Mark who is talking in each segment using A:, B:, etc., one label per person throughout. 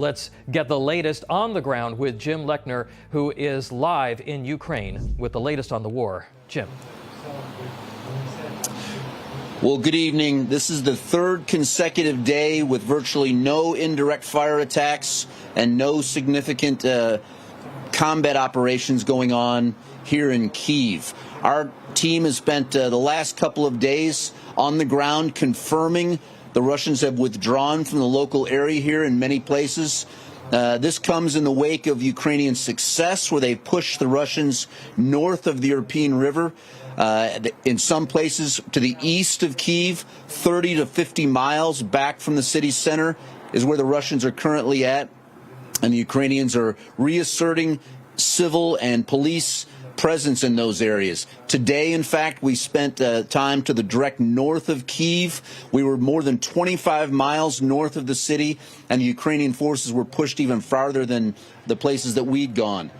A: Let's get the latest on the ground with Jim Lechner, who is live in Ukraine with the latest on the war. Jim.
B: Well, good evening. This is the third consecutive day with virtually no indirect fire attacks and no significant combat operations going on here in Kyiv. Our team has spent the last couple of days on the ground confirming the Russians have withdrawn from the local area here in many places. This comes in the wake of Ukrainian success, where they pushed the Russians north of the European River. In some places to the east of Kyiv, 30 to 50 miles back from the city center is where the Russians are currently at. And the Ukrainians are reasserting civil and police presence in those areas. Today, in fact, we spent time to the direct north of Kyiv. We were more than 25 miles north of the city, and the Ukrainian forces were pushed even farther than the places that we'd gone.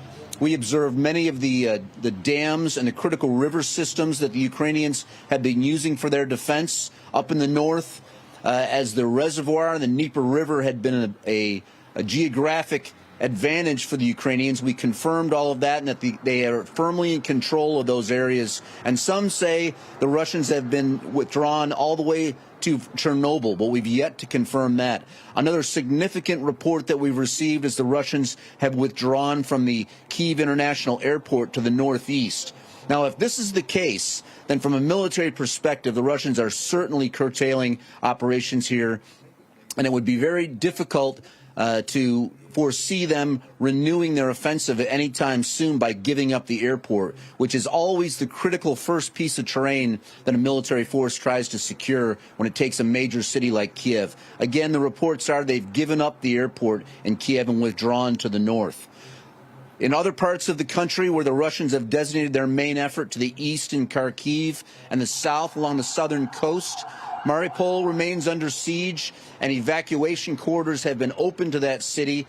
B: We observed many of the dams and the critical river systems that the Ukrainians have been using for their defense up in the north, as the reservoir, the Dnieper River, had been a geographic advantage for the Ukrainians. We confirmed all of that, and that they are firmly in control of those areas. And some say the Russians have been withdrawn all the way to Chernobyl, but we've yet to confirm that. Another significant report that we've received is the Russians have withdrawn from the Kyiv International Airport to the northeast. Now, if this is the case, then from a military perspective, the Russians are certainly curtailing operations here, and it would be very difficult to foresee them renewing their offensive at any time soon by giving up the airport, which is always the critical first piece of terrain that a military force tries to secure when it takes a major city like Kiev. Again, the reports are they've given up the airport in Kiev and withdrawn to the north. In other parts of the country where the Russians have designated their main effort to the east in Kharkiv and the south along the southern coast, Mariupol remains under siege, and evacuation corridors have been opened to that city.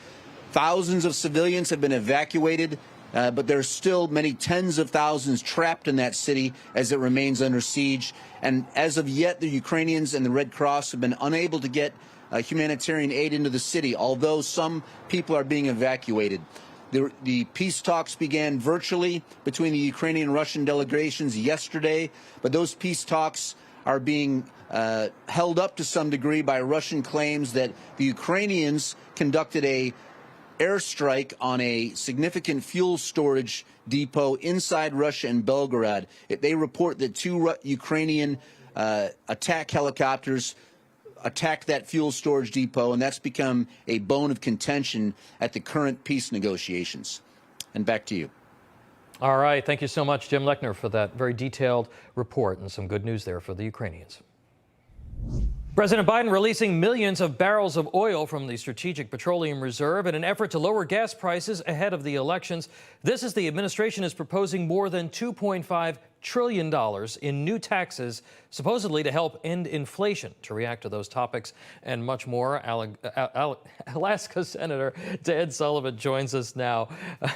B: Thousands of civilians have been evacuated, but there's still many tens of thousands trapped in that city as it remains under siege. And as of yet, the Ukrainians and the Red Cross have been unable to get humanitarian aid into the city, although some people are being evacuated. The peace talks began virtually between the Ukrainian and Russian delegations yesterday, but those peace talks are being held up to some degree by Russian claims that the Ukrainians conducted a airstrike on a significant fuel storage depot inside Russia and Belgorod. They report that two Ukrainian attack helicopters attacked that fuel storage depot, and that's become a bone of contention at the current peace negotiations. And back to you.
A: All right. Thank you so much, Jim Lechner, for that very detailed report and some good news there for the Ukrainians. President Biden releasing millions of barrels of oil from the Strategic Petroleum Reserve in an effort to lower gas prices ahead of the elections. This as the administration is proposing more than $2.5 trillion in new taxes, supposedly to help end inflation. To react to those topics and much more, Alaska Senator Dan Sullivan joins us now.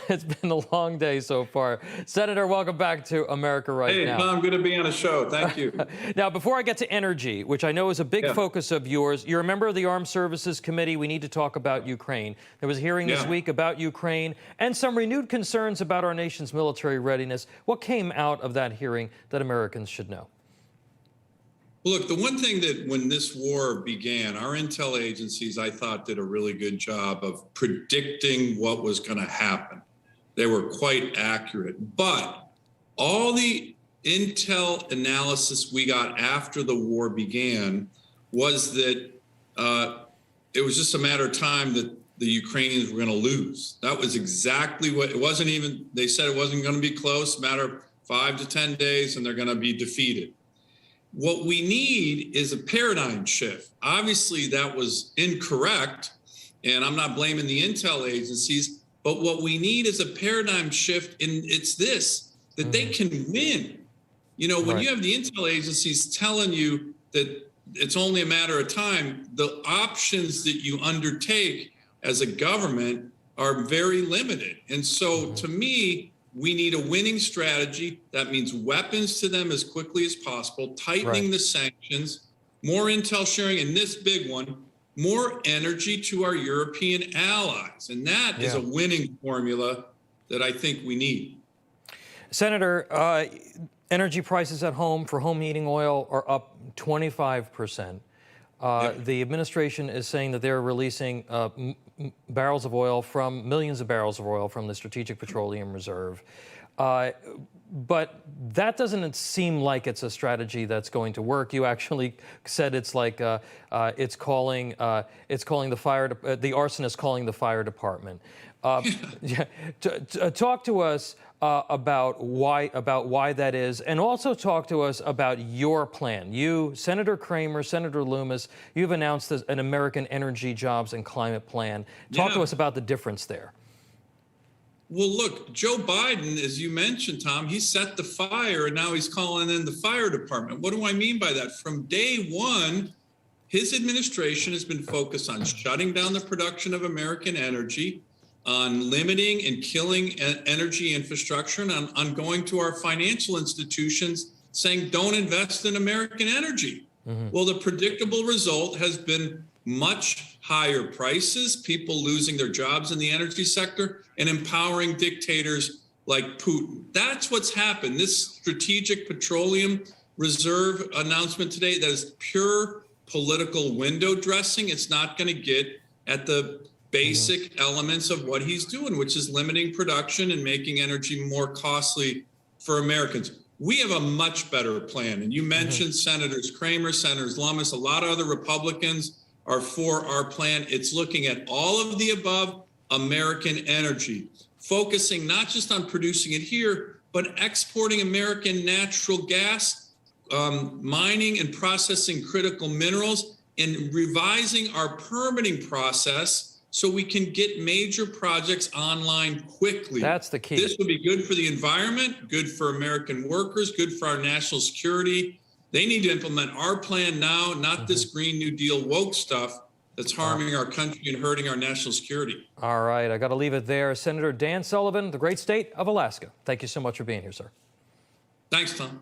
A: It's been a long day so far. Senator, welcome back to America Right Now.
C: Hey, Tom, good to be on a show. Thank you.
A: Now, before I get to energy, which I know is a big focus of yours, you're a member of the Armed Services Committee. We need to talk about Ukraine. There was a hearing this week about Ukraine and some renewed concerns about our nation's military readiness. What came out of that hearing that Americans should know?
C: Look, the one thing that when this war began, our intel agencies, I thought, did a really good job of predicting what was going to happen. They were quite accurate. But all the intel analysis we got after the war began was that it was just a matter of time that the Ukrainians were going to lose. That was exactly what, it wasn't even, they said it wasn't going to be close, matter of 5 to 10 days, and they're going to be defeated. What we need is a paradigm shift. Obviously, that was incorrect, and I'm not blaming the intel agencies, but what we need is a paradigm shift, and it's this, that they can win. You know, when you have the intel agencies telling you that it's only a matter of time, the options that you undertake as a government are very limited. And so, to me, we need a winning strategy. That means weapons to them as quickly as possible, tightening the sanctions, more intel sharing, and this big one, more energy to our European allies. And that is a winning formula that I think we need.
A: Senator, energy prices at home for home heating oil are up 25%. The administration is saying that they're releasing barrels of oil from millions of barrels of oil from the Strategic Petroleum Reserve. But that doesn't seem like it's a strategy that's going to work. You actually said it's like it's calling the arsonist calling the fire department. Talk to us about why that is, and also talk to us about your plan. You, Senator Kramer, Senator Loomis, you've announced an American Energy, Jobs, and Climate Plan. Talk to us about the difference there.
C: Well, look, Joe Biden, as you mentioned, Tom, he set the fire, and now he's calling in the fire department. What do I mean by that? From day one, his administration has been focused on shutting down the production of American energy, on limiting and killing energy infrastructure, and on going to our financial institutions saying, don't invest in American energy. Well, the predictable result has been much higher prices, people losing their jobs in the energy sector, and empowering dictators like Putin. That's what's happened. This Strategic Petroleum Reserve announcement today, that is pure political window dressing. It's not going to get at the basic elements of what he's doing, which is limiting production and making energy more costly for Americans. We have a much better plan. And you mentioned Senators Kramer, Senators Lummis, a lot of other Republicans are for our plan. It's looking at all of the above American energy, focusing not just on producing it here, but exporting American natural gas, mining and processing critical minerals, and revising our permitting process so we can get major projects online quickly.
A: That's the key.
C: This would be good for the environment, good for American workers, good for our national security. They need to implement our plan now, not this Green New Deal woke stuff that's harming our country and hurting our national security.
A: All right, I got to leave it there. Senator Dan Sullivan, the great state of Alaska. Thank you so much for being here, sir.
C: Thanks, Tom.